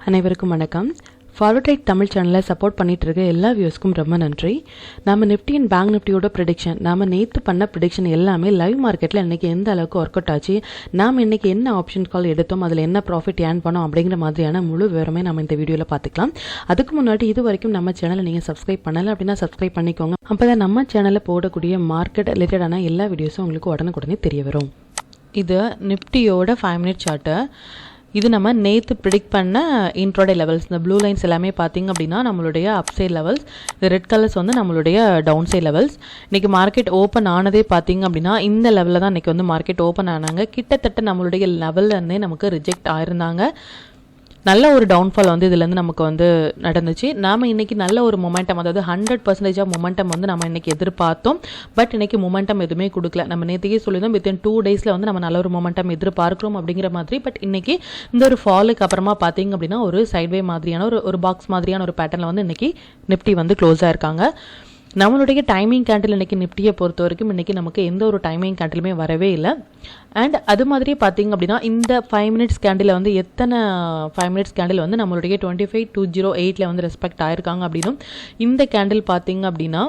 அனைவருக்கும் வணக்கம். Forward trade Tamil சேனலை சப்போர்ட் பண்ணிட்டு இருக்க எல்லா வியூஸ்க்கும் ரொம்ப நன்றி. நம்ம நிஃப்டி அண்ட் பேங்க் நிஃப்டியோட ப்ரெடிக்ஷன், நாம நேற்று பண்ண ப்ரெடிக்ஷன் எல்லாமே லைவ் மார்க்கெட்டில் இன்றைக்கி எந்த அளவுக்கு ஒர்க் அவுட் ஆச்சு, நாம் இன்றைக்கி என்ன ஆப்ஷன் கால் எடுத்தோம், அதில் என்ன ப்ராஃபிட் ஏர்ன் பண்ணோம் அப்படிங்கிற மாதிரியான முழு விவரமே நம்ம இந்த வீடியோவில் பார்த்துக்கலாம். அதுக்கு முன்னாடி இது வரைக்கும் நம்ம சேனலை நீங்கள் சப்ஸ்கிரைப் பண்ணலை அப்படின்னா சப்ஸ்கிரைப் பண்ணிக்கோங்க. அப்போ தான் நம்ம சேனலில் போடக்கூடிய மார்க்கெட் ரிலேட்டடான எல்லா வீடியோஸும் உங்களுக்கு உடனுக்குடனே தெரிய வரும். இது நிஃப்டியோட 5 மினிட் சார்ட்டு. இது நம்ம நேற்று ப்ரிடிக்ட் பண்ண இன்ட்ரோடே லெவல்ஸ். இந்த ப்ளூ லைன்ஸ் எல்லாமே பார்த்திங்க அப்படின்னா நம்மளுடைய அப்சைட் லெவல்ஸ், இந்த ரெட் கலர்ஸ் வந்து நம்மளுடைய டவுன் சைட் லெவல்ஸ். இன்றைக்கி மார்க்கெட் ஓப்பன் ஆனதே பார்த்திங்க அப்படின்னா இந்த லெவலில் தான் இன்றைக்கி வந்து மார்க்கெட் ஓப்பன் ஆனாங்க. கிட்டத்தட்ட நம்மளுடைய லெவல்லேருந்தே நமக்கு ரிஜெக்ட் ஆயிருந்தாங்க. நல்ல ஒரு டவுன்ஃபால் வந்து இதுலேருந்து நமக்கு வந்து நடந்துச்சு. நாம் இன்றைக்கி நல்ல ஒரு மொமெண்டம், அதாவது 100% ஆஃப் மொமெண்டம் வந்து நம்ம இன்றைக்கி எதிர்பார்த்தோம். பட் இன்றைக்கி மொமெண்டம் எதுவுமே கொடுக்கல. நம்ம நேற்றுக்கே சொல்லியிருந்தோம் வித்தின் 2 டேஸில் வந்து நம்ம நல்ல ஒரு மொமெண்டம் எதிர்பார்க்குறோம் அப்படிங்கிற மாதிரி. பட் இன்றைக்கி இந்த ஒரு ஃபாலுக்கு அப்புறமா பார்த்திங்க அப்படின்னா ஒரு சைட்வே மாதிரியான ஒரு பாக்ஸ் மாதிரியான ஒரு பேட்டர்னில் வந்து இன்றைக்கி நிஃப்டி வந்து க்ளோஸ் ஆயிருக்காங்க. நம்மளுடைய டைமிங் கேண்டில் இன்றைக்கி நிஃப்டியை பொறுத்த வரைக்கும் இன்றைக்கி நமக்கு எந்த ஒரு டைமிங் கேண்டிலுமே வரவே இல்லை. அண்ட் அது மாதிரியே பார்த்திங்க அப்படின்னா இந்த 5 மினிட்ஸ் கேண்டில் வந்து எத்தனை 5 மினிட்ஸ் கேண்டில் வந்து நம்மளுடைய 25,208 வந்து ரெஸ்பெக்ட் ஆயிருக்காங்க அப்படின்னும், இந்த கேண்டில் பார்த்திங்க அப்படின்னா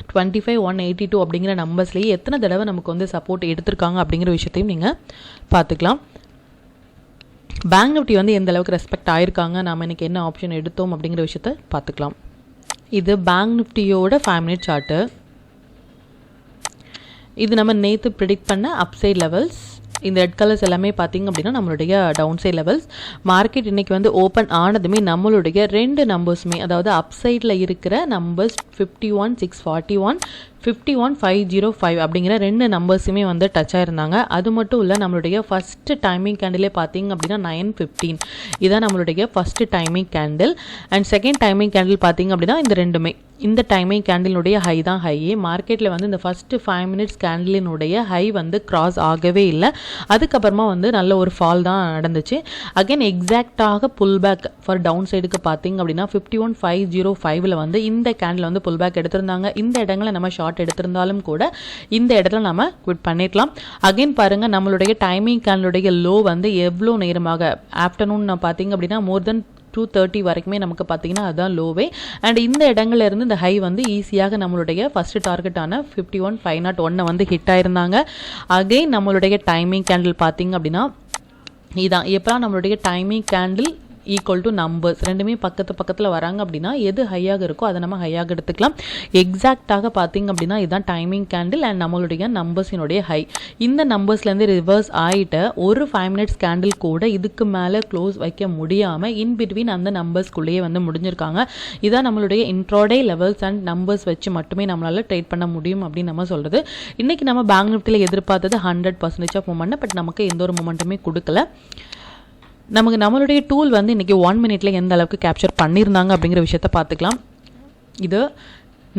25,182 அப்படிங்கிற நம்பர்ஸ்லேயே எத்தனை தடவை நமக்கு வந்து சப்போர்ட் எடுத்திருக்காங்க அப்படிங்கிற விஷயத்தையும் நீங்கள் பார்த்துக்கலாம். பேங்க் நிஃப்டி வந்து எந்த அளவுக்கு ரெஸ்பெக்ட் ஆயிருக்காங்க, நாம் இன்றைக்கி என்ன ஆப்ஷன் எடுத்தோம் அப்படிங்கிற விஷயத்தை பார்த்துக்கலாம். இது பேங்க் நிஃப்டியோட 5 மினிட் சார்ட்டு. இது நம்ம நேற்று ப்ரிடிக்ட் பண்ண அப்சைட் லெவல்ஸ். இந்த ரெட் கலர்ஸ் எல்லாமே பார்த்திங்க அப்படின்னா நம்மளுடைய டவுன் சைட் லெவல்ஸ். மார்க்கெட் இன்றைக்கி வந்து ஓப்பன் ஆனதுமே நம்மளுடைய 2 நம்பர்ஸுமே, அதாவது அப்சைடில் இருக்கிற நம்பர்ஸ் 51,641 51,505 அப்படிங்கிற 2 நம்பர்ஸுமே வந்து டச் ஆயிருந்தாங்க. அது மட்டும் இல்லை, நம்மளுடைய ஃபஸ்ட்டு டைமிங் கேண்டிலே பார்த்திங்க அப்படின்னா 9:15 இதான் நம்மளுடைய first timing candle. And second timing candle பார்த்திங்க அப்படின்னா இந்த ரெண்டுமே, இந்த டைமிங் கேண்டிலுடைய ஹை தான் ஹையே. மார்க்கெட்டில் வந்து இந்த ஃபஸ்ட்டு 5 மினிட்ஸ் கேண்டிலினுடைய ஹை வந்து கிராஸ் ஆகவே இல்லை. அதுக்கப்புறமா வந்து நல்ல ஒரு ஃபால் தான் நடந்துச்சு. அகைன் எக்ஸாக்டாக புல் பேக் ஃபார் டவுன் சைடுக்கு பார்த்திங்க அப்படின்னா 51,505 வந்து இந்த கேண்டில் வந்து புல் பேக் எடுத்திருந்தாங்க. இந்த இடங்களில் நம்ம ஷார்ட் எடுத்திருந்தாலும் கூட இந்த இடத்துல நம்ம குவிட் பண்ணிடலாம். அகைன் பாருங்க, நம்மளுடைய டைமிங் கேண்டிலுடைய லோ வந்து எவ்வளோ நேரமாக ஆஃப்டர்நூன் பார்த்திங்க அப்படின்னா மோர் தென் 2:30 வரைக்குமே நமக்கு பார்த்திங்கன்னா அதுதான் லோவே. அண்ட் இந்த இடங்கள்ல இருந்து இந்த ஹை வந்து ஈஸியாக நம்மளுடைய ஃபர்ஸ்ட் டார்கெட்டான 51,501 வந்து ஹிட் ஆயிருந்தாங்க. அகைன் நம்மளுடைய டைமிங் கேண்டில் பார்த்திங்க அப்படின்னா இதான். எப்போலாம் நம்மளுடைய timing candle equal to numbers ரெண்டுமே பக்கத்தில் வராங்க அப்படின்னா எது ஹையாக இருக்கோ அதை நம்ம ஹையாக எடுத்துக்கலாம். எக்ஸாக்டாக பார்த்திங்க அப்படின்னா இதுதான் டைமிங் கேண்டில் அண்ட் நம்மளுடைய நம்பர்ஸினுடைய ஹை. இந்த நம்பர்ஸ்லேருந்து ரிவர்ஸ் ஆகிட்ட ஒரு 5 மினிட்ஸ் கேண்டில் கூட இதுக்கு மேலே க்ளோஸ் வைக்க முடியாமல் இன் பிட்வீன் அந்த நம்பர்ஸ்குள்ளேயே வந்து முடிஞ்சிருக்காங்க. இதான் நம்மளுடைய இன்ட்ராடே லெவல்ஸ் அண்ட் நம்பர்ஸ் வச்சு மட்டுமே நம்மளால் ட்ரேட் பண்ண முடியும் அப்படின்னு நம்ம சொல்கிறது. இன்றைக்கி நம்ம பேங்க் நிஃப்டியில் எதிர்பார்த்தது 100% ஆஃப் மூமெண்ட். பட் நமக்கு எந்த ஒரு மூமெண்ட்டுமே கொடுக்கல. நம்மளுடைய டூல் வந்து இன்றைக்கி 1 மினிட்ல எந்த அளவுக்கு கேப்சர் பண்ணியிருந்தாங்க அப்படிங்கிற விஷயத்த பார்த்துக்கலாம். இது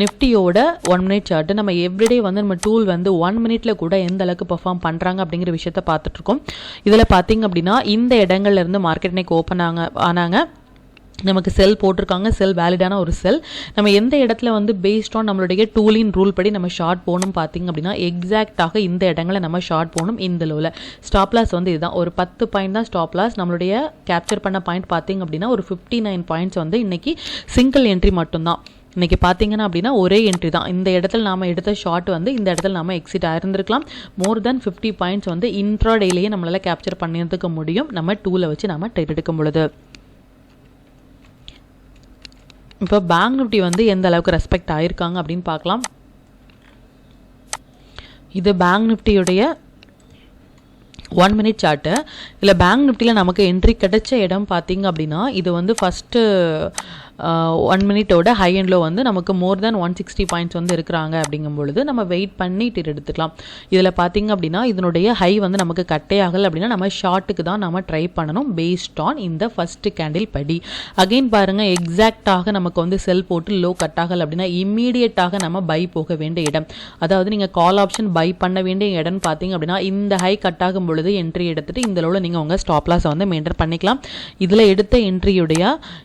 நிஃப்டியோட 1 மினிட் சார்ட்டு. நம்ம எவ்ரிடே வந்து நம்ம டூல் வந்து 1 மினிட்ல கூட எந்த அளவுக்கு பெர்ஃபார்ம் பண்ணுறாங்க அப்படிங்கிற விஷயத்த பார்த்துட்ருக்கோம். இதில் பார்த்திங்க அப்படின்னா இந்த இடங்கள்லேருந்து மார்க்கெட் இன்றைக்கி ஓப்பன் ஆனாங்க. நமக்கு செல் போட்டிருக்காங்க, செல் வேலிடான ஒரு செல். நம்ம எந்த இடத்துல வந்து பேஸ்ட் ஆன் நம்மளுடைய டூலின் ரூல் படி நம்ம ஷார்ட் போகணும் பார்த்திங்க அப்படின்னா எக்ஸாக்டாக இந்த இடங்களை நம்ம ஷார்ட் போகணும். இந்த லோவில் ஸ்டாப் லாஸ் வந்து இதுதான், ஒரு 10 பாயிண்ட் தான் ஸ்டாப் லாஸ். நம்மளுடைய கேப்சர் பண்ண பாயிண்ட் பார்த்திங்க அப்படின்னா ஒரு 59 பாயிண்ட்ஸ் வந்து இன்றைக்கி சிங்கிள் என்ட்ரி மட்டும்தான். இன்றைக்கி பார்த்திங்கன்னா அப்படின்னா ஒரே என்ட்ரி தான். இந்த இடத்துல நாம் எடுத்த ஷார்ட் வந்து இந்த இடத்துல நாம் எக்ஸிட் ஆயிருந்திருக்கலாம். மோர் தென் 50 பாயிண்ட்ஸ் வந்து இன்ட்ராடேலேயே நம்மளால் கேப்சர் பண்ணியிருந்துக்க முடியும் நம்ம டூலை வச்சு நம்ம ட்ரேட் எடுக்கும் பொழுது. இப்போ பேங்க் நிஃப்டி வந்து எந்த அளவுக்கு ரெஸ்பெக்ட் ஆயிருக்காங்க அப்படின்னு பார்க்கலாம். இது பேங்க் நிஃப்டியுடைய 1 மினிட் சார்ட்டு. இதில் பேங்க் நிஃப்டியில் நமக்கு என்ட்ரி கிடைச்ச இடம் பார்த்திங்க அப்படின்னா இது வந்து ஃபஸ்ட்டு 1 மினிட்டோட ஹை அண்ட் லோ வந்து நமக்கு மோர் தென் 160 பாயிண்ட்ஸ் வந்து இருக்கிறாங்க. அப்படிங்கும் பொழுது நம்ம வெயிட் பண்ணிட்டு எடுத்துக்கலாம். இதில் பார்த்திங்க அப்படின்னா இதனுடைய ஹை வந்து நமக்கு கட்டே ஆகலை அப்படின்னா நம்ம ஷார்ட்டுக்கு தான் நம்ம ட்ரை பண்ணணும் பேஸ்ட் ஆன் இந்த ஃபஸ்ட்டு கேண்டில் படி. அகெயின் பாருங்கள், எக்ஸாக்டாக நமக்கு வந்து செல் போட்டு லோ கட் ஆகலை அப்படின்னா இம்மீடியட்டாக நம்ம பை போக வேண்டிய இடம், அதாவது நீங்கள் கால் ஆப்ஷன் பை பண்ண வேண்டிய இடம் பார்த்திங்க அப்படின்னா இந்த ஹை கட் ஆகும் பொழுது என்ட்ரி எடுத்துகிட்டு இந்த லோவில் நீங்கள் உங்கள் ஸ்டாப் லாஸை வந்து மெயின்டைன் பண்ணிக்கலாம். இதில் எடுத்த என்ட்ரியுடைய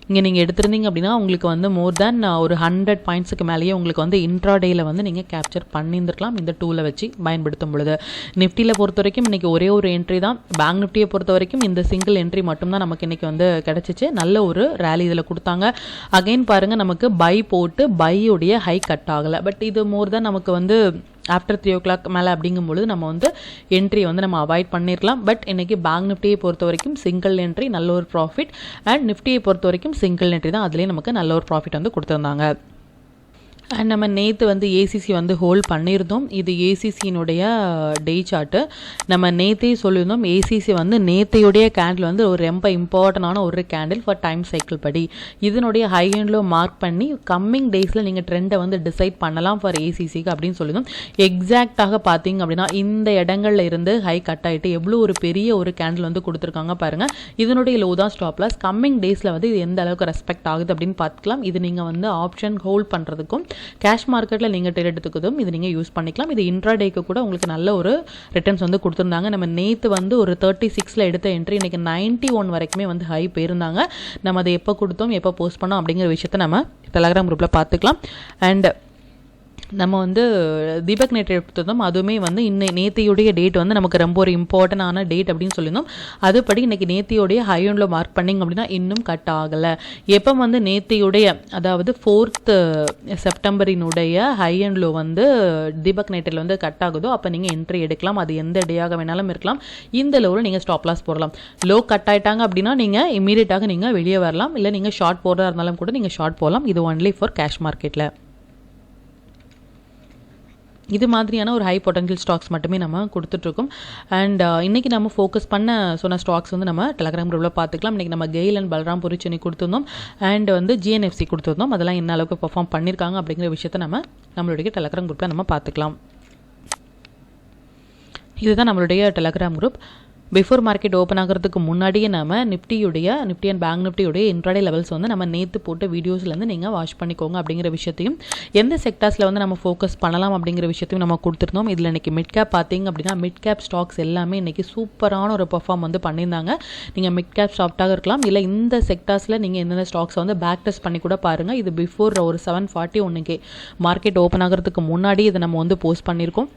இங்கே நீங்கள் எடுத்திருந்தீங்க அப்படின்னா உங்களுக்கு வந்து மோர் தேன் ஒரு 100 பாயிண்ட்ஸுக்கு மேலேயே உங்களுக்கு வந்து இன்ட்ராடேயில் வந்து நீங்கள் கேப்சர் பண்ணியிருந்துருக்கலாம் இந்த டூலை வச்சு பயன்படுத்தும் பொழுது. நிஃப்டியில் பொறுத்த வரைக்கும் இன்றைக்கி ஒரே ஒரு என்ட்ரி தான். பேங்க் நிஃப்டியை பொறுத்த வரைக்கும் இந்த சிங்கிள் என்ட்ரி மட்டும்தான் நமக்கு இன்றைக்கி வந்து கிடச்சிச்சு. நல்ல ஒரு ரேலி இதில் கொடுத்தாங்க. அகைன் பாருங்கள், நமக்கு பை போட்டு பையுடைய ஹை கட் ஆகலை. பட் இது மோர் தேன் நமக்கு வந்து ஆஃப்டர் 3 o'clock மேலே அப்படிங்கும்பொழுது நம்ம வந்து என்ட்ரி வந்து நம்ம அவாய்ட் பண்ணியிருக்கலாம். பட் இன்றைக்கி பேங்க் நிஃப்டியை பொறுத்த வரைக்கும் சிங்கிள் என்ட்ரி நல்ல ஒரு ப்ராஃபிட், அண்ட் நிஃப்டியை பொறுத்த வரைக்கும் சிங்கிள் என்ட்ரி தான், அதுலேயே நமக்கு நல்ல ஒரு ப்ராஃபிட் வந்து கொடுத்துருந்தாங்க. அண்ட் நம்ம நேற்று வந்து ஏசிசி வந்து ஹோல்ட் பண்ணியிருந்தோம். இது ஏசிசியினுடைய டே சார்ட்டு. நம்ம நேற்றே சொல்லியிருந்தோம், ஏசிசி வந்து நேற்றையுடைய கேண்டில் வந்து ஒரு ரொம்ப இம்பார்ட்டண்டான ஒரு கேண்டில் ஃபார் டைம் சைக்கிள் படி. இதனுடைய ஹை ஹேண்டில் மார்க் பண்ணி கம்மிங் டேஸில் நீங்கள் ட்ரெண்டை வந்து டிசைட் பண்ணலாம் ஃபார் ஏசிசிக்கு அப்படின்னு சொல்லியிருந்தோம். எக்ஸாக்டாக பார்த்தீங்க அப்படின்னா இந்த இடங்கள்ல இருந்து ஹை கட் ஆகிட்டு எவ்வளோ ஒரு பெரிய ஒரு கேண்டில் வந்து கொடுத்துருக்காங்க பாருங்கள். இதனுடைய லோ தான் ஸ்டாப் லாஸ். கம்மிங் டேஸில் வந்து இது எந்த அளவுக்கு ரெஸ்பெக்ட் ஆகுது அப்படின்னு பார்த்துக்கலாம். இது நீங்கள் வந்து ஆப்ஷன் ஹோல்ட் பண்ணுறதுக்கும் கேஷ் மார்க்கெட்டில் நீங்கள் ட்ரேட் எடுத்துக்கிறதும் இது நீங்கள் யூஸ் பண்ணிக்கலாம். இது இன்ட்ராடேக்கு கூட உங்களுக்கு நல்ல ஒரு ரிட்டர்ன்ஸ் வந்து கொடுத்துருந்தாங்க. நம்ம நேற்று வந்து ஒரு 36 எடுத்த என்ட்ரி இன்றைக்கி 91 வரைக்குமே வந்து ஹை போயிருந்தாங்க. நம்ம அதை எப்போ கொடுத்தோம், எப்போ போஸ்ட் பண்ணோம் அப்படிங்கிற விஷயத்த நம்ம டெலகிராம் குரூப்பில் பார்த்துக்கலாம். அண்ட் நம்ம வந்து தீபக் நேற்று எடுத்துருந்தோம். அதுவுமே வந்து நேத்தியுடைய டேட் வந்து நமக்கு ரொம்ப ஒரு இம்பார்ட்டண்டான டேட் அப்படின்னு சொல்லியிருந்தோம். அதுபடி இன்றைக்கி நேத்தியுடைய ஹை ஹேண்டில் மார்க் பண்ணிங்க அப்படின்னா இன்னும் கட் ஆகலை. எப்போ வந்து நேத்தியுடைய அதாவது 4th செப்டம்பரினுடைய ஹை ஹேண்டில் வந்து தீபக் நேற்றில் வந்து கட் ஆகுதோ அப்போ நீங்கள் என்ட்ரி எடுக்கலாம். அது எந்த டேயாக வேணாலும் இருக்கலாம். இந்த லோவில் நீங்கள் ஸ்டாப் லாஸ் போடலாம். லோ கட் ஆகிட்டாங்க அப்படின்னா நீங்கள் இமீடியட்டாக நீங்கள் வெளியே வரலாம். இல்லை நீங்கள் ஷார்ட் போடுறதா இருந்தாலும் கூட நீங்கள் ஷார்ட் போகலாம். இது ஒன்லி ஃபார் கேஷ் மார்க்கெட்டில். இது மாதிரியான ஒரு ஹை பொட்டன்ஷியல் ஸ்டாக்ஸ் மட்டுமே நம்ம கொடுத்துட்ருக்கோம். அண்ட் இன்றைக்கி நம்ம ஃபோக்கஸ் பண்ண சொன்ன ஸ்டாக்ஸ் வந்து நம்ம டெலகிராம் குரூப்பில் பார்த்துக்கலாம். இன்றைக்கி நம்ம கெயில் அண்ட் பல்ராம் புரிச்சனி கொடுத்துருந்தோம். அண்ட் வந்து ஜிஎன்எஃப்சி கொடுத்துருந்தோம். அதெல்லாம் என்ன அளவுக்கு பெர்ஃபார்ம் பண்ணியிருக்காங்க அப்படிங்கிற விஷயத்தை நம்மளுடைய டெலகிராம் குரூப்பில் நம்ம பார்த்துக்கலாம். இதுதான் நம்மளுடைய Telegram group. Before market open ஆகிறதுக்கு முன்னாடியே நம்ம நிஃப்டி அண்ட் பேங்க் நிஃப்டியுடைய இன்ட்ராடே லெவல்ஸ் வந்து நம்ம நேற்று போட்ட வீடியோஸ்லேருந்து நீங்கள் வாட்ச் பண்ணிக்கோங்க அப்படிங்கிற விஷயத்தையும், எந்த செக்டார்ஸில் வந்து நம்ம ஃபோக்கஸ் பண்ணலாம் அப்படிங்கிற விஷயத்தையும் நம்ம கொடுத்துருந்தோம். இதில் இன்றைக்கி மிட் கேப் பார்த்தீங்க அப்படின்னா மிட் கேப் ஸ்டாக்ஸ் எல்லாமே இன்றைக்கி சூப்பரான ஒரு பெர்ஃபார்ம் வந்து பண்ணியிருந்தாங்க. நீங்கள் மிட் கேப் ஸ்டாக்டாக இருக்கலாம், இல்லை இந்த செக்டார்ஸில் நீங்கள் எந்தெந்த ஸ்டாக்ஸை வந்து பேக் டெஸ்ட் பண்ணி கூட பாருங்கள். இது பிஃபோர் ஒரு 7:41 மார்க்கெட் ஓப்பன் ஆகிறதுக்கு முன்னாடி இதை நம்ம வந்து போஸ்ட் பண்ணியிருக்கோம்.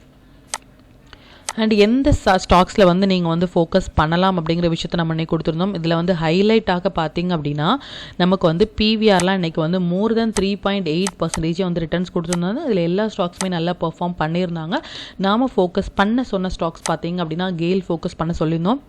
அண்ட் எந்த ஸ்டாக்ஸில் வந்து நீங்கள் வந்து ஃபோக்கஸ் பண்ணலாம் அப்படிங்கிற விஷயத்தை நம்ம இன்றைக்கி கொடுத்துருந்தோம். இதில் வந்து ஹைலைட்டாக பார்த்தீங்க அப்படின்னா நமக்கு வந்து பிவிஆர்லாம் இன்றைக்கி வந்து மோர் தென் 3.8% வந்து ரிட்டர்ன்ஸ் கொடுத்துருந்தாங்க. இதில் எல்லா ஸ்டாக்ஸுமே நல்லா பெர்ஃபார்ம் பண்ணியிருந்தாங்க. நாம் ஃபோக்கஸ் பண்ண சொன்ன ஸ்டாக்ஸ் பார்த்தீங்க அப்படின்னா கெயில் ஃபோக்கஸ் பண்ண சொல்லியிருந்தோம்.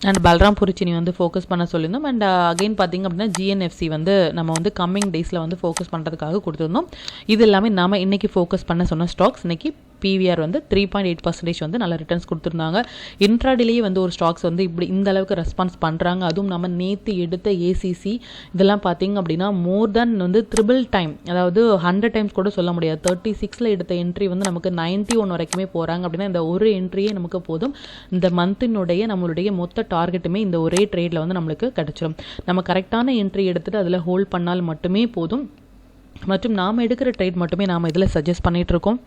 அண்ட் பல்ராம் புரிச்சினி வந்து ஃபோக்கஸ் பண்ண சொல்லியிருந்தோம். அண்ட் அகைன் பார்த்திங்க அப்படின்னா ஜிஎன்எஃப்சி வந்து நம்ம வந்து கம்மிங் டேஸில் வந்து ஃபோக்கஸ் பண்ணுறதுக்காக கொடுத்துருந்தோம். இது எல்லாமே நம்ம இன்றைக்கி ஃபோக்கஸ் பண்ண சொன்ன ஸ்டாக்ஸ். இன்றைக்கி பிவிஆர் வந்து 3.8% வந்து நல்ல ரிட்டர்ன்ஸ் கொடுத்துருந்தாங்க. இன்ட்ராடிலேயே வந்து ஒரு ஸ்டாக்ஸ் வந்து இப்படி இந்த அளவுக்கு ரெஸ்பான்ஸ் பண்ணுறாங்க. அதுவும் நம்ம நேற்று எடுத்த ஏசிசி இதெல்லாம் பார்த்திங்க அப்படின்னா மோர் தென் வந்து ட்ரிபிள் டைம், அதாவது 100 டைம்ஸ் கூட சொல்ல முடியாது. 36 எடுத்த என்ட்ரி வந்து நமக்கு 91 வரைக்குமே போகிறாங்க அப்படின்னா இந்த ஒரு என்ட்ரியே நமக்கு போதும். இந்த மந்தினுடைய நம்மளுடைய மொத்த டார்கெட்டுமே இந்த ஒரே ட்ரேடில் வந்து நம்மளுக்கு கிடச்சிடும். நம்ம கரெக்டான என்ட்ரி எடுத்துகிட்டு அதில் ஹோல்ட் பண்ணால் மட்டுமே போதும். மற்றும் நாம் எடுக்கிற ட்ரேட் மட்டுமே நாம் இதில் சஜஸ்ட் பண்ணிகிட்ருக்கோம்.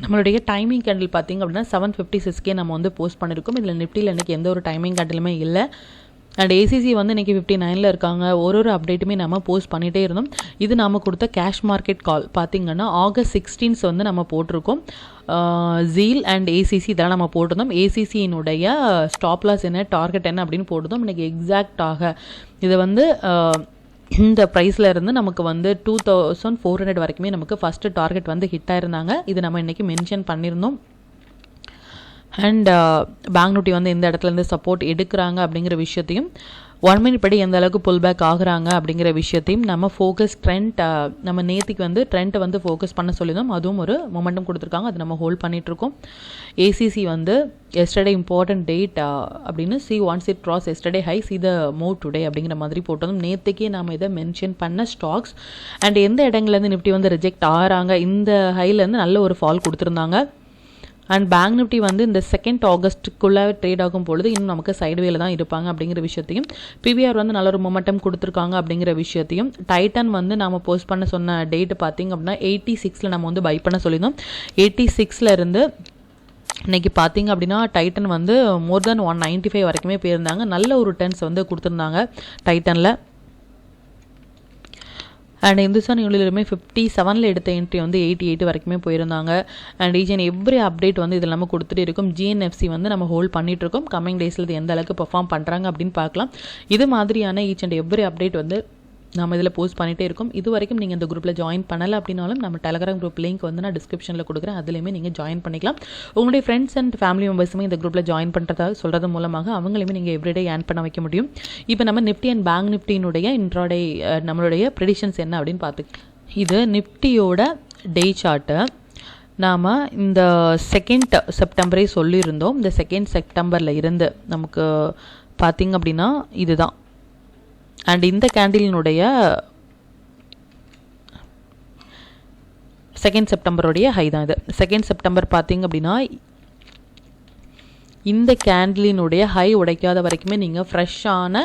நம்மளுடைய டைமிங் கேண்டில் பார்த்திங்க அப்படின்னா 7:56 நம்ம வந்து போஸ்ட் பண்ணியிருக்கோம். இதில் நிஃப்டியில் இன்றைக்கி எந்த ஒரு டைமிங் கேண்டிலுமே இல்லை. அண்ட் ஏசிசி வந்து இன்றைக்கி 59 இருக்காங்க. ஒரு அப்டேட்டுமே நம்ம போஸ்ட் பண்ணிகிட்டே இருந்தோம். இது நாம் கொடுத்த கேஷ் மார்க்கெட் கால் பார்த்திங்கன்னா August 16 வந்து நம்ம போட்டிருக்கோம். ஜீல் அண்ட் ஏசிசி இதெல்லாம் நம்ம போட்டிருந்தோம். ஏசிசியினுடைய ஸ்டாப் லாஸ் என்ன, டார்கெட் என்ன அப்படின்னு போட்டிருந்தோம். இன்றைக்கி எக்ஸாக்டாக இது வந்து இந்த ப்ரைஸில் இருந்து நமக்கு வந்து 2400 வரைக்குமே நமக்கு ஃபஸ்ட்டு டார்கெட் வந்து ஹிட் ஆயிருந்தாங்க. இது நம்ம இன்றைக்கி மென்ஷன் பண்ணியிருந்தோம். அண்ட் பேங்க் நிஃப்டி வந்து எந்த இடத்துலேருந்து சப்போர்ட் எடுக்கிறாங்க அப்படிங்கிற விஷயத்தையும், 1 மினிட் படி எந்த அளவுக்கு புல் பேக் ஆகுறாங்க அப்படிங்கிற விஷயத்தையும் நம்ம ஃபோக்கஸ் ட்ரெண்ட் நம்ம நேற்றுக்கு வந்து ட்ரெண்ட்டை வந்து ஃபோக்கஸ் பண்ண சொல்லியிருந்தோம். அதுவும் ஒரு மொமெண்டம் கொடுத்துருக்காங்க. அது நம்ம ஹோல்ட் பண்ணிகிட்ருக்கோம். ஏசிசி வந்து எஸ்டர்டே இம்பார்ட்டன்ட் டேட் அப்படின்னு once it cross yesterday high see the move today அப்படிங்கிற மாதிரி போட்டதும் நேற்றுக்கே நாம் இதை மென்ஷன் பண்ண ஸ்டாக்ஸ். அண்ட் எந்த இடங்கள்லேருந்து நிஃப்டி வந்து ரிஜெக்ட் ஆகிறாங்க, இந்த ஹைலேருந்து நல்ல ஒரு ஃபால் கொடுத்துருந்தாங்க. அண்ட் பேங்க் நிஃப்டி வந்து இந்த 2 ஆகஸ்ட்டுக்குள்ளே ட்ரேட் ஆகும் பொழுது இன்னும் நமக்கு சைடுவேல தான் இருப்பாங்க அப்படிங்கிற விஷயத்தையும், பிவிஆர் வந்து நல்ல ஒரு மொமெண்டம் கொடுத்துருக்காங்க அப்படிங்கிற விஷயத்தையும், டைட்டன் வந்து நம்ம போஸ்ட் பண்ண சொன்ன டேட்டு பார்த்திங்க அப்படின்னா 86 நம்ம வந்து பை பண்ண சொல்லியிருந்தோம். 86 இருந்து இன்றைக்கி பார்த்திங்க அப்படின்னா டைட்டன் வந்து மோர் தென் 195 வரைக்குமே போயிருந்தாங்க. நல்ல ஒரு ரிட்டர்ன்ஸ் வந்து கொடுத்துருந்தாங்க டைட்டனில். அண்ட் இந்துஸ்தான் யூனிவர்சலுமே 57 எடுத்த என்ட்ரி வந்து 88 வரைக்குமே போயிருந்தாங்க. And each and every update வந்து இதில் நம்ம கொடுத்துட்டு இருக்கோம். ஜிஎன்எஃப்சி வந்து நம்ம ஹோல்ட் பண்ணிட்டு இருக்கோம். கம்மிங் டேஸில் இது எந்த அளவுக்கு பெர்ஃபார்ம் பண்ணுறாங்க அப்படின்னு பார்க்கலாம். இது மாதிரியான ஈச் அண்ட் எவ்ரி அப்டேட் வந்து நம்ம இதில் போஸ்ட் பண்ணிகிட்டே இருக்கோம். இது வரைக்கும் நீங்கள் இந்த குரூப்பில் ஜாயின் பண்ணலை அப்படின்னாலும் நம்ம டெலகிராம் குரூப் லிங்க் வந்து நான் டிஸ்கிரிப்ஷனில் கொடுக்குறேன். அதுலேயுமே நீங்கள் ஜாயின் பண்ணிக்கலாம். உங்களுடைய ஃப்ரெண்ட்ஸ் அண்ட் ஃபேமிலி மெம்பர்ஸுமே இந்த குரூப்பில் ஜாயின் பண்ணுறதா சொல்கிறது மூலமாக அவங்களையுமே நீங்கள் எவ்ரிடே ஏர்ன் பண்ண வைக்க முடியும். இப்போ நம்ம நிஃப்டி அண்ட் பேங்க் நிஃப்டியினுடைய இன்ட்ராடே நம்மளுடைய ப்ரெடிஷன்ஸ் என்ன அப்படின்னு பார்த்து, இது நிஃப்டியோட டே சார்ட்டு. நாம் இந்த 2 செப்டம்பரே சொல்லியிருந்தோம். இந்த 2 செப்டம்பரில் இருந்து நமக்கு பார்த்திங்க அப்படின்னா இதுதான். அண்ட் இந்த கேண்டிலினுடைய 2 செப்டம்பருடைய ஹை தான் இது. 2 செப்டம்பர் பார்த்திங்க அப்படின்னா இந்த கேண்டிலினுடைய ஹை உடைக்காத வரைக்குமே நீங்கள் ஃப்ரெஷ்ஷான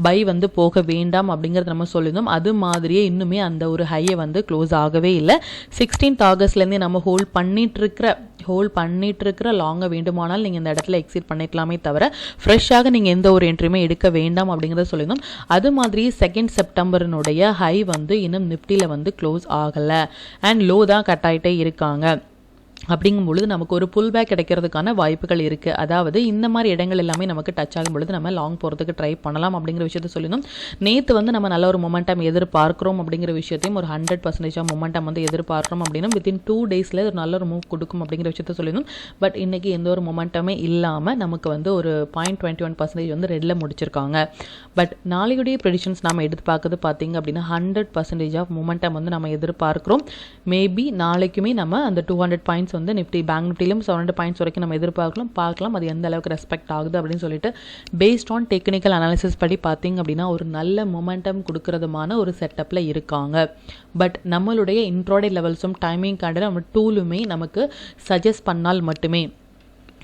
பை வந்து போக வேண்டாம் அப்படிங்கிறத நம்ம சொல்லியிருந்தோம். அது மாதிரியே இன்னுமே அந்த ஒரு ஹையை வந்து க்ளோஸ் ஆகவே இல்லை. 16th ஆகஸ்ட்லேருந்தே நம்ம ஹோல்ட் பண்ணிகிட்ருக்கிற லாங்கை வேண்டுமானால் நீங்கள் இந்த இடத்துல எக்ஸிட் பண்ணிக்கலாமே தவிர ஃப்ரெஷ்ஷாக நீங்கள் எந்த ஒரு என்ட்ரியுமே எடுக்க வேண்டாம் அப்படிங்கிறத சொல்லியிருந்தோம். அது மாதிரி 2 செப்டம்பரினுடைய ஹை வந்து இன்னும் நிஃப்டியில் வந்து க்ளோஸ் ஆகலை. அண்ட் லோ தான் கட் ஆகிட்டே இருக்காங்க. அப்படிங்கும் பொழுது நமக்கு ஒரு புல் பேக் கிடைக்கிறதுக்கான வாய்ப்புகள் இருக்குது. அதாவது இந்த மாதிரி இடங்கள் எல்லாமே நமக்கு டச் ஆகும் பொழுது நம்ம லாங் போகிறதுக்கு ட்ரை பண்ணலாம் அப்படிங்கிற விஷயத்தை சொல்லியிருந்தோம். நேற்று வந்து நம்ம நல்ல ஒரு மொமெண்டம் எதிர்பார்க்குறோம் அப்படிங்கிற விஷயத்தையும் ஒரு 100% மொமெண்டம் வந்து எதிர்பார்க்குறோம் அப்படின்னா வித்தின் 2 daysல ஒரு நல்ல ஒரு மூவ் கொடுக்கும் அப்படிங்கிற விஷயத்த சொல்லியிருந்தோம். பட் இன்றைக்கி எந்த ஒரு மொமெண்டமே இல்லாமல் நமக்கு வந்து ஒரு 0.21% வந்து ரெட்டில் முடிச்சிருக்காங்க. பட் நாளையுடைய ப்ரெடிஷன்ஸ் நம்ம எடுத்து பார்க்குறது பார்த்திங்க அப்படின்னா 100% ஆஃப் மொமெண்டம் வந்து நம்ம எதிர்பார்க்குறோம். மேபி நாளைக்குமே நம்ம அந்த 200 பாயிண்ட்ஸ் வந்து நிஃப்டி பேங்க் நிஃப்டியிலும் 700 பாயிண்ட்ஸ் வரைக்கும் நம்ம பார்க்கலாம் அது எந்த அளவுக்கு ரெஸ்பெக்ட் ஆகுது அப்படின்னு சொல்லிட்டு பேஸ்ட் ஆன் டெக்னிக்கல் அனாலிசிஸ் படி பார்த்தீங்க அப்படின்னா ஒரு நல்ல மொமெண்டம் கொடுக்கறதுமான ஒரு செட்டப்பில் இருக்காங்க. பட் நம்மளுடைய இன்ட்ராடே லெவல்ஸும் டைமிங் கார்டு நம்ம டூலுமே நமக்கு சஜஸ்ட் பண்ணால் மட்டுமே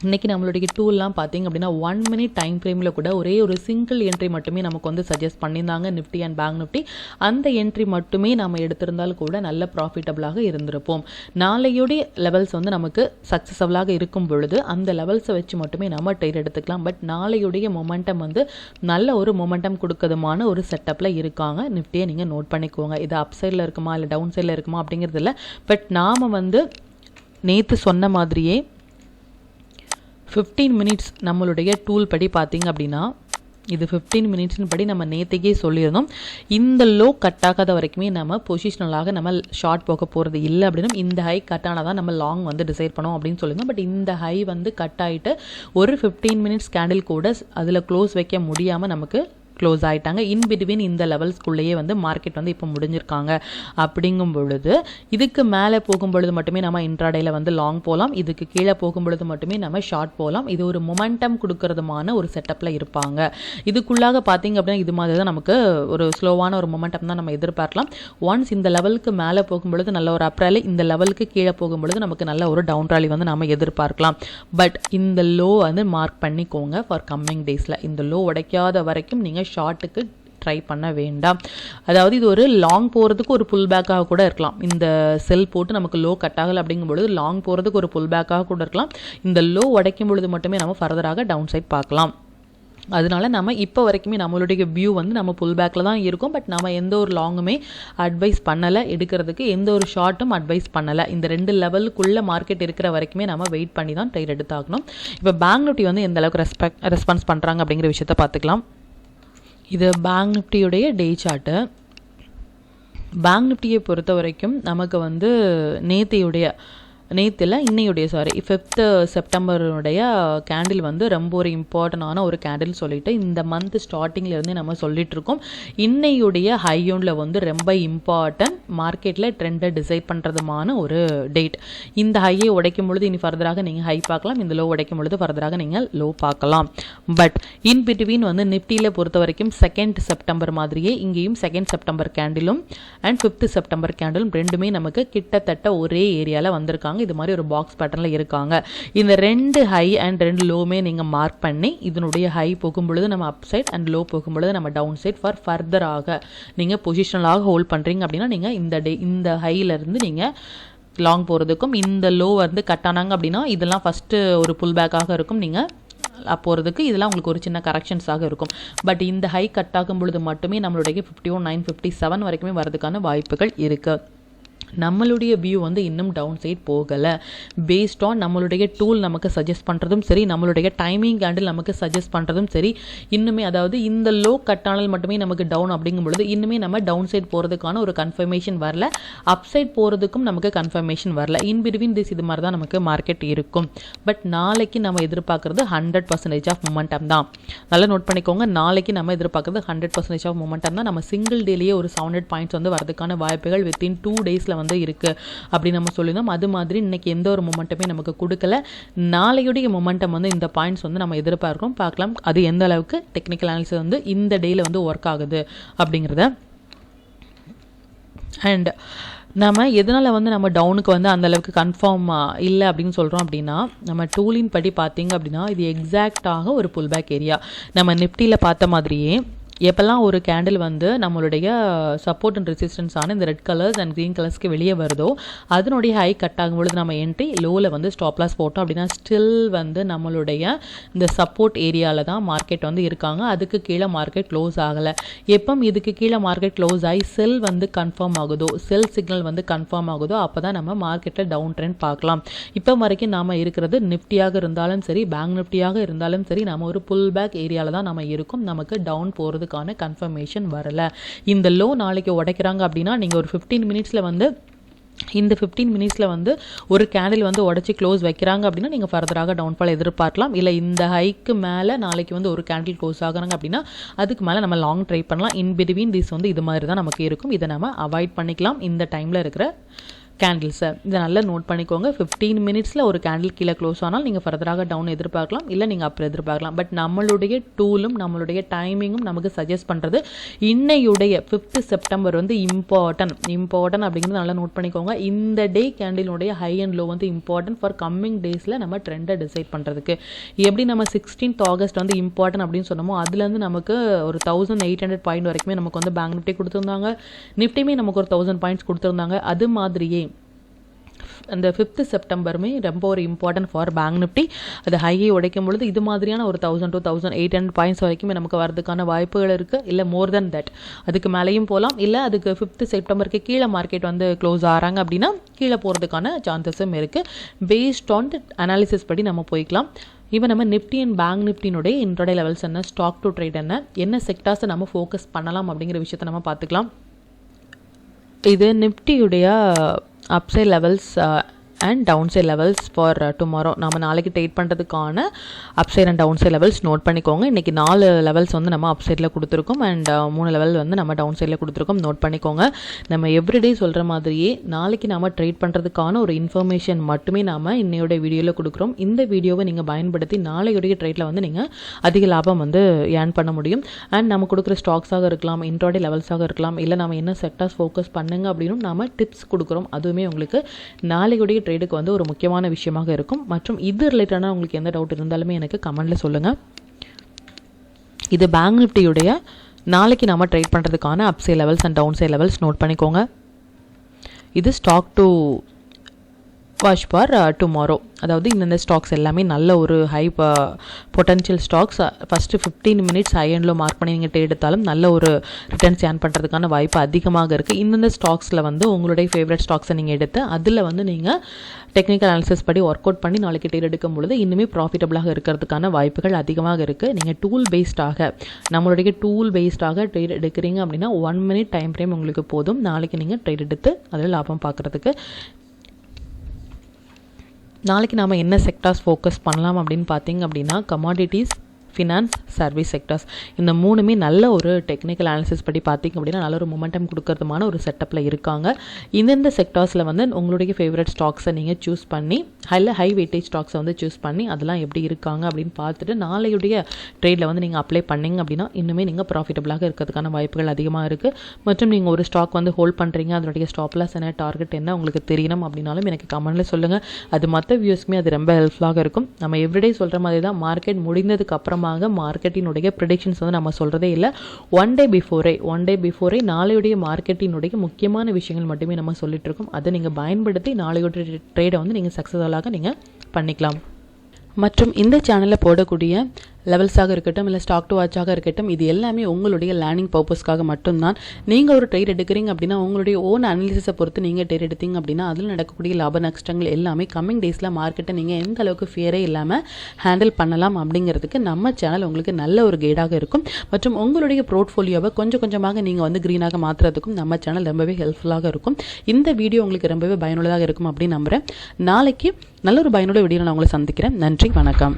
இன்றைக்கி நம்மளுடைய டூல்லாம் பார்த்திங்க அப்படின்னா 1 minute டைம் ஃப்ரேமில் கூட ஒரே ஒரு சிங்கிள் என்ட்ரி மட்டுமே நமக்கு வந்து சஜஸ்ட் பண்ணியிருந்தாங்க நிஃப்டி அண்ட் பேங்க் நிஃப்டி. அந்த என்ட்ரி மட்டுமே நம்ம எடுத்திருந்தால் கூட நல்ல ப்ராஃபிட்டபிளாக இருந்திருப்போம். நாளையோடைய லெவல்ஸ் வந்து நமக்கு சக்ஸஸ்ஃபுல்லாக இருக்கும் பொழுது அந்த லெவல்ஸை வச்சு மட்டுமே நம்ம ட்ரேட் எடுத்துக்கலாம். பட் நாளையுடைய மொமெண்டம் வந்து நல்ல ஒரு மொமெண்டம் கொடுக்கறதுமான ஒரு செட்டப்பில் இருக்காங்க. நிஃப்டியை நீங்கள் நோட் பண்ணிக்கோங்க. இது அப் சைடில் இருக்குமா இல்லை டவுன் சைடில் இருக்குமா அப்படிங்கிறது இல்லை. பட் நாம் வந்து நேற்று சொன்ன மாதிரியே 15 minutes நம்மளுடைய டூல் படி பார்த்திங்க அப்படின்னா இது 15 minutes படி நம்ம நேற்றுக்கே சொல்லியிருந்தோம். இந்த லோ கட் ஆகாத வரைக்குமே நம்ம பொசிஷனலாக நம்ம ஷார்ட் போக போகிறது இல்லை அப்படின்னா இந்த ஹை கட் ஆனால் தான் நம்ம லாங் வந்து டிசைட் பண்ணோம் அப்படின்னு சொல்லியிருந்தோம். பட் இந்த ஹை வந்து கட் ஆகிட்டு ஒரு 15 minutes கேண்டில் கூட அதில் க்ளோஸ் வைக்க முடியாமல் நமக்கு க்ளோஸ் ஆகிட்டாங்க. இன்பிட்வீன் இந்த லெவல்ஸ்குள்ளேயே வந்து மார்க்கெட் வந்து இப்போ முடிஞ்சிருக்காங்க. அப்படிங்கும் பொழுது இதுக்கு மேலே போகும் பொழுது மட்டுமே நம்ம இன்ட்ராடேயில் வந்து லாங் போகலாம். இதுக்கு கீழே போகும் பொழுது மட்டுமே நம்ம ஷார்ட் போகலாம். இது ஒரு மொமெண்டம் கொடுக்கறதுமான ஒரு செட்டப்பில் இருப்பாங்க. இதுக்குள்ளாக பார்த்திங்க அப்படின்னா இது மாதிரி தான் நமக்கு ஒரு ஸ்லோவான ஒரு மொமெண்டம் தான் நம்ம எதிர்பார்க்கலாம். ஒன்ஸ் இந்த லெவலுக்கு மேலே போகும் பொழுது நல்ல ஒரு அப் ராலி, இந்த லெவலுக்கு கீழே போகும் பொழுது நமக்கு நல்ல ஒரு டவுன் ராலி வந்து நம்ம எதிர்பார்க்கலாம். பட் இந்த லோ வந்து மார்க் பண்ணிக்கோங்க ஃபார் கம்மிங் டேஸில். இந்த லோ உடைக்காத வரைக்கும் நீங்கள் ஷார்ட்டுக்கு ட்ரை பண்ண வேண்டாம். அதாவது இது ஒரு லாங் போகிறதுக்கு ஒரு புல் பேக்காக கூட இருக்கலாம். இந்த செல் போட்டு நமக்கு லோ கட் ஆகலை அப்படிங்கும் பொழுது லாங் போகிறதுக்கு ஒரு புல் பேக்காக கூட இருக்கலாம். இந்த லோ உடைக்கும் பொழுது மட்டுமே நம்ம ஃபர்தராக டவுன் சைட் பார்க்கலாம். அதனால நம்ம இப்போ வரைக்குமே நம்மளுடைய வியூ வந்து நம்ம புல் பேக்கில் தான் இருக்கும். பட் நம்ம எந்த ஒரு லாங்குமே அட்வைஸ் பண்ணலை எடுக்கிறதுக்கு, எந்த ஒரு ஷார்ட்டும் அட்வைஸ் பண்ணலை. இந்த 2 லெவலுக்குள்ளே மார்க்கெட் இருக்கிற வரைக்குமே நம்ம வெயிட் பண்ணி தான் ட்ரேட் எடுத்தாகணும். இப்போ பேங்க் நிஃப்டி வந்து எந்த அளவுக்கு ரெஸ்பான்ஸ் பண்ணுறாங்க அப்படிங்கிற விஷயத்தை பார்த்துக்கலாம். இது பேங்க் நிஃப்டியுடைய டே சார்ட்டு. பேங்க் நிஃப்டியை பொறுத்த வரைக்கும் நமக்கு வந்து நேற்றுல இன்னையுடைய 5th செப்டம்பருடைய கேண்டில் வந்து ரொம்ப ஒரு இம்பார்ட்டண்டான ஒரு கேண்டில் சொல்லிட்டு இந்த மந்த் ஸ்டார்டிங்லேருந்தே நம்ம சொல்லிட்டு இருக்கோம். இன்னையுடைய ஹையோனில் வந்து ரொம்ப இம்பார்ட்டன்ட் மார்க்கெட்டில் ட்ரெண்டை டிசைட் பண்ணுறதுமான ஒரு டேட். இந்த ஹையை உடைக்கும் பொழுது இனி ஃபர்தராக நீங்கள் ஹை பார்க்கலாம். இந்த லோ உடைக்கும் பொழுது ஃபர்தராக நீங்கள் லோ பார்க்கலாம். பட் இன் பிட்வீன் வந்து நிஃப்டியில் பொறுத்த வரைக்கும் 2nd செப்டம்பர் மாதிரியே இங்கேயும் 2nd செப்டம்பர் கேண்டிலும் அண்ட் 5th செப்டம்பர் கேண்டிலும் ரெண்டுமே நமக்கு கிட்டத்தட்ட ஒரே ஏரியாவில் வந்திருக்காங்க. இது மாதிரி ஒரு பாக்ஸ் பேட்டர்னில் இருக்காங்க. இந்த 2 ஹை அண்ட் 2 லோமே நீங்கள் மார்க் பண்ணி இதனுடைய ஹை போகும் பொழுது நம்ம அப் சைட் அண்ட் லோ போகும் பொழுது நம்ம டவுன் சைட் ஃபார் ஃபர்தராக நீங்கள் பொசிஷனலாக ஹோல்ட் பண்ணுறீங்க அப்படின்னா நீங்கள் இந்த ஹையிலேருந்து நீங்கள் லாங் போகிறதுக்கும். இந்த லோ வந்து கட் ஆனாங்க அப்படின்னா இதெல்லாம் ஃபஸ்ட்டு ஒரு புல் பேக்காக இருக்கும், நீங்கள் போகிறதுக்கு இதெல்லாம் உங்களுக்கு ஒரு சின்ன கரெக்ஷன்ஸாக இருக்கும். பட் இந்த ஹை கட் ஆகும் பொழுது மட்டுமே நம்மளுடைய 51,957 வரைக்குமே வரதுக்கான வாய்ப்புகள் இருக்குது. நம்மளுடைய வியூ வந்து இன்னும் டவுன் சைட் போகலை. பேஸ்ட் ஆன் நம்மளுடைய டூல் நமக்கு சஜஸ்ட் பண்ணுறதும் சரி, நம்மளுடைய டைமிங் கேண்டில் நமக்கு சஜஸ்ட் பண்ணுறதும் சரி, இன்னுமே அதாவது இந்த லோ கட்டானல் மட்டுமே நமக்கு டவுன் அப்படிங்கும் பொழுது இன்னுமே நம்ம டவுன் சைட் போகிறதுக்கான ஒரு கன்ஃபர்மேஷன் வரல, அப் சைட் போகிறதுக்கும் நமக்கு கன்ஃபர்மேஷன் வரல. இன் பிட்வீன் திஸ் இது மாதிரி தான் நமக்கு மார்க்கெட் இருக்கும். பட் நாளைக்கு நம்ம எதிர்பார்க்குறது 100% ஆஃப் மொமெண்டம் தான். நல்லா நோட் பண்ணிக்கோங்க, நாளைக்கு நம்ம எதிர்பார்க்குறது 100% ஆஃப் மொமெண்டம் தான். நம்ம சிங்கிள் டேலேயே ஒரு 700 பாயிண்ட்ஸ் வந்து வரதுக்கான வாய்ப்புகள் வித்தின் 2 டேஸில் வந்து இருக்கு அப்படி நம்ம சொல்லியிருந்தோம். அது மாதிரி இன்னைக்கு எந்த ஒரு மொமெண்டமே நமக்கு கொடுக்கல. நாளையுடைய மொமெண்டம் வந்து இந்த பாயிண்ட்ஸ் வந்து நம்ம எதிர்பார்க்கிறோம். பார்க்கலாம் அது எந்த அளவுக்கு டெக்னிக்கல் அனாலிசிஸ் வந்து இந்த டேல வந்து ஒர்க் ஆகுது அப்படிங்கிறத. அண்ட் நம்ம எதனால் வந்து நம்ம டவுனுக்கு வந்து அந்தளவுக்கு கன்ஃபார்ம் இல்லை அப்படின்னு சொல்கிறோம் அப்படின்னா, நம்ம டூலின் படி பார்த்தீங்க அப்படின்னா இது எக்ஸாக்டாக ஒரு புல் பேக் ஏரியா. நம்ம நிஃப்டியில் பார்த்த மாதிரியே எப்போல்லாம் ஒரு கேண்டில் வந்து நம்மளுடைய சப்போர்ட் அண்ட் ரெசிஸ்டன்ஸான இந்த ரெட் கலர்ஸ் அண்ட் க்ரீன் கலர்ஸ்க்கு வெளியே வருதோ அதனுடைய ஹை கட் ஆகும் பொழுது நம்ம என்ட்ரி, லோவில் வந்து ஸ்டாப் லாஸ் போட்டோம் அப்படின்னா ஸ்டில் வந்து நம்மளுடைய இந்த சப்போர்ட் ஏரியாவில் தான் மார்க்கெட் வந்து இருக்காங்க. அதுக்கு கீழே மார்க்கெட் க்ளோஸ் ஆகலை. எப்போ இதுக்கு கீழே மார்க்கெட் க்ளோஸ் ஆகி செல் வந்து கன்ஃபார்ம் ஆகுதோ, செல் சிக்னல் வந்து கன்ஃபார்ம் ஆகுதோ அப்போ தான் நம்ம மார்க்கெட்டில் டவுன் ட்ரெண்ட் பார்க்கலாம். இப்போ வரைக்கும் நாம் இருக்கிறது நிஃப்டியாக இருந்தாலும் சரி, பேங்க் நிஃப்டியாக இருந்தாலும் சரி, நம்ம ஒரு புல் பேக் ஏரியாவில் தான் நம்ம இருக்கும். நமக்கு டவுன் போகிறது கன்ஃபர்மேஷன் வரல. இந்த லோ நாளைக்கு உடைக்கிறாங்க அப்படின்னா நீங்கள் ஒரு 15 மினிட்ஸில் வந்து இந்த 15 மினிட்ஸில் வந்து ஒரு கேண்டில் வந்து உடச்சி க்ளோஸ் வைக்கிறாங்க அப்படின்னா நீங்கள் ஃபர்தராக டவுன்ஃபால் எதிர்பார்க்கலாம். இல்லை இந்த ஹைக்கு மேலே நாளைக்கு வந்து ஒரு கேண்டில் க்ளோஸ் ஆகுறாங்க அப்படின்னா அதுக்கு மேலே நம்ம லாங் ட்ரை பண்ணலாம். இன் பிட்வீன் திஸ் வந்து இது மாதிரி தான் நமக்கு இருக்கும். இதை நம்ம அவாய்ட் பண்ணிக்கலாம் இந்த டைமில் இருக்கிற கேண்டில்ஸை. இதை நல்லா நோட் பண்ணிக்கோங்க. 15 மினிட்ஸில் ஒரு கேண்டில் கீழே க்ளோஸ் ஆனால் நீங்கள் ஃபர்தராக டவுன் எதிர்பார்க்கலாம், இல்லை நீங்கள் அப்புறம் எதிர்பார்க்கலாம். பட் நம்மளுடைய டூலும் நம்மளுடைய டைமிங்கும் நமக்கு சஜஸ்ட் பண்ணுறது இன்னையுடைய 5th செப்டம்பர் வந்து இம்பார்ட்டன்ட் அப்படிங்கிறது நல்லா நோட் பண்ணிக்கோங்க. இந்த டே கேண்டிலுடைய ஹை அண்ட் லோ வந்து இம்பார்ட்டன்ட் ஃபார் கம்மிங் டேஸில் நம்ம ட்ரெண்டை டிசைட் பண்ணுறதுக்கு. எப்படி நம்ம 16th ஆகஸ்ட் வந்து இம்பார்ட்டன்ட் அப்படின்னு சொன்னோமோ அதுலேருந்து நமக்கு ஒரு 1800 பாயிண்ட் வரைக்குமே நமக்கு வந்து பேங்க் நிஃப்டி கொடுத்துருந்தாங்க, நிஃப்டியுமே நமக்கு ஒரு 1000 பாயிண்ட்ஸ் கொடுத்துருந்தாங்க. அது மாதிரியே அந்த 5th செப்டம்பருமே ரொம்ப ஒரு இம்பார்ட்டன்ட் ஃபார் பேங்க் நிஃப்டி. அது ஹையை உடைக்கும் பொழுது இது மாதிரியான ஒரு 1000 to 1800 பாயிண்ட்ஸ் வரைக்குமே நமக்கு வரதுக்கான வாய்ப்புகள் இருக்குது. இல்லை மோர் தென் தட் அதுக்கு மேலேயும் போகலாம். இல்லை அதுக்கு 5th செப்டம்பருக்கு கீழே மார்க்கெட் வந்து க்ளோஸ் ஆகிறாங்க அப்படின்னா கீழே போகிறதுக்கான சான்சஸும் இருக்குது. பேஸ்ட் ஆன் அனாலிசிஸ் படி நம்ம போய்க்கலாம். இப்போ நம்ம நிஃப்டி அண்ட் பேங்க் நிஃப்டினுடைய இன்ட்ராடே லெவல்ஸ் என்ன, ஸ்டாக் டு ட்ரேட் என்ன செக்டார்ஸை நம்ம ஃபோக்கஸ் பண்ணலாம் அப்படிங்கிற விஷயத்தை நம்ம பார்த்துக்கலாம். இது நிஃப்டியுடைய upside levels and downside levels for tomorrow. நம்ம நாளைக்கு ட்ரேட் பண்ணுறதுக்கான upside and downside levels note பண்ணிக்கோங்க. இன்றைக்கி 4 லெவல்ஸ் வந்து நம்ம அப்சைடில் கொடுத்துருக்கோம் அண்ட் 3 லெவல் வந்து நம்ம டவுன் சைடில் கொடுத்துருக்கோம். நோட் பண்ணிக்கோங்க. நம்ம எவ்ரிடே சொல்கிற மாதிரியே நாளைக்கு நம்ம ட்ரேட் பண்ணுறதுக்கான ஒரு இன்ஃபர்மேஷன் மட்டுமே நாம் இன்னையோட வீடியோவில் கொடுக்குறோம். இந்த வீடியோவை நீங்கள் பயன்படுத்தி நாளையுடைய ட்ரேட்டில் வந்து நீங்கள் அதிக லாபம் வந்து ஏர்ன் பண்ண முடியும். அண்ட் நம்ம கொடுக்குற ஸ்டாக்ஸாக இருக்கலாம், இன்ட்ராடே லெவல்ஸாக இருக்கலாம், இல்லை நம்ம என்ன செக்டார்ஸ் ஃபோக்கஸ் பண்ணுங்க அப்படின்னு நாம் டிப்ஸ் கொடுக்குறோம். அதுவுமே உங்களுக்கு நாளையுடைய ட்ரேடுக்கு வந்து ஒரு முக்கியமான விஷயமாக இருக்கும். மற்றும் இது ரிலேட்டடான உங்களுக்கு எந்த டவுட் இருந்தாலுமே எனக்கு கமெண்ட்ல சொல்லுங்க. இது பேங்க் நிஃப்டியுடைய நாளைக்கு நாம ட்ரேட் பண்றதுக்கான upside levels and downside levels note பண்ணிக்கோங்க. இது stock to watch for tomorrow. அதாவது இந்த ஸ்டாக்ஸ் எல்லாமே நல்ல ஒரு high potential stocks. First 15 minutes high and low mark பண்ணி நீங்கள் ட்ரேட் எடுத்தாலும் நல்ல ஒரு ரிட்டர்ன்ஸ் ஏர்ன் பண்ணுறதுக்கான வாய்ப்பு அதிகமாக இருக்குது. இந்த ஸ்டாக்ஸில் வந்து உங்களுடைய ஃபேவரட் ஸ்டாக்ஸை நீங்கள் எடுத்து அதில் வந்து நீங்கள் டெக்னிக்கல் அனாலிசிஸ் படி ஒர்க் அவுட் பண்ணி நாளைக்கு ட்ரேட் எடுக்கும் பொழுது இன்னுமே ப்ராஃபிட்டபிளாக இருக்கிறதுக்கான வாய்ப்புகள் அதிகமாக இருக்குது. நீங்கள் டூல் பேஸ்டாக நம்மளுடைய டூல் பேஸ்டாக ட்ரேட் எடுக்கிறீங்க அப்படின்னா 1 minute டைம் ஃப்ரேம் உங்களுக்கு போதும் நாளைக்கு நீங்கள் ட்ரேட் எடுத்து அதில் லாபம் பார்க்குறதுக்கு. நாளைக்கு நாம் என்ன செக்டார்ஸ் ஃபோக்கஸ் பண்ணலாம் அப்படின்னு பார்த்தீங்க அப்படின்னா கமாடிட்டிஸ், ஃபினான்ஸ், சர்வீஸ் செக்டர்ஸ் இந்த மூணுமே நல்ல ஒரு டெக்னிக்கல் அனாலிசிஸ் படி பார்த்திங்க அப்படின்னா நல்ல ஒரு மொமெண்டம் கொடுக்கறதுமான ஒரு செட்டப்பில் இருக்காங்க. இந்தந்த செக்டார்ஸில் வந்து உங்களுடைய ஃபேவரட் ஸ்டாக்ஸை நீங்கள் சூஸ் பண்ணி ஹை வெயிட்டேஜ் ஸ்டாக்ஸை வந்து சூஸ் பண்ணி அதெல்லாம் எப்படி இருக்காங்க அப்படின்னு பார்த்துட்டு நாளையுடைய ட்ரேடில் வந்து நீங்கள் அப்ளை பண்ணிங்க அப்படின்னா இன்னுமே நீங்கள் ப்ராஃபிட்டபிளாக இருக்கிறதுக்கான வாய்ப்புகள் அதிகமாக இருக்குது. மற்றும் நீங்கள் ஒரு ஸ்டாக் வந்து ஹோல்ட் பண்ணுறீங்க, அதனுடைய ஸ்டாப் லாஸ் என்ன, டார்கெட் என்ன உங்களுக்கு தெரியணும் அப்படின்னாலும் எனக்கு கமெண்ட்டில் சொல்லுங்கள். அது மற்ற வியூஸ்க்குமே அது ரொம்ப ஹெல்ப்ஃபுல்லாக இருக்கும். நம்ம எவ்ரிடே சொல்கிற மாதிரி தான் மார்க்கெட் முடிந்ததுக்கு அப்புறமா அதிகமாக மார்க்கெட்டினுடைய ப்ரெடிக்ஷன்ஸ் வந்து நம்ம சொல்கிறதே இல்லை. ஒன் டே பிஃபோரே நாளையுடைய மார்க்கெட்டினுடைய முக்கியமான விஷயங்கள் மட்டுமே நம்ம சொல்லிட்டு இருக்கோம். அதை நீங்கள் பயன்படுத்தி நாளையுடைய ட்ரேடை வந்து நீங்கள் சக்ஸஸ்ஃபுல்லாக நீங்கள் பண்ணிக்கலாம். மற்றும் இந்த சேனலில் போடக்கூடிய லெவல்ஸாக இருக்கட்டும் இல்லை ஸ்டாக் டு வாட்சாக இருக்கட்டும், இது எல்லாமே உங்களுடைய லேர்னிங் பர்பஸ்க்காக மட்டும்தான். நீங்கள் ஒரு ட்ரேட் எடுக்கிறீங்க அப்படின்னா உங்களுடைய ஓன் அனாலிசிஸை பொறுத்து நீங்கள் ட்ரேட் எடுத்தீங்க அப்படின்னா அதில் நடக்கக்கூடிய லாப நஷ்டங்கள் எல்லாமே கம்மிங் டேஸில் மார்க்கெட்டை நீங்கள் எந்த அளவுக்கு ஃபியரே இல்லாமல் ஹேண்டில் பண்ணலாம் அப்படிங்கிறதுக்கு நம்ம சேனல் உங்களுக்கு நல்ல ஒரு கைடாக இருக்கும். மற்றும் உங்களுடைய போர்ட்ஃபோலியோவை கொஞ்சம் கொஞ்சமாக நீங்கள் வந்து க்ரீனாக மாற்றுறதுக்கும் நம்ம சேனல் ரொம்பவே ஹெல்ப்ஃபுல்லாக இருக்கும். இந்த வீடியோ உங்களுக்கு ரொம்பவே பயனுள்ளதாக இருக்கும் அப்படின்னு நம்புகிறேன். நாளைக்கு நல்ல ஒரு பயனுள்ள வீடியோ நான் உங்களை சந்திக்கிறேன். நன்றி, வணக்கம்.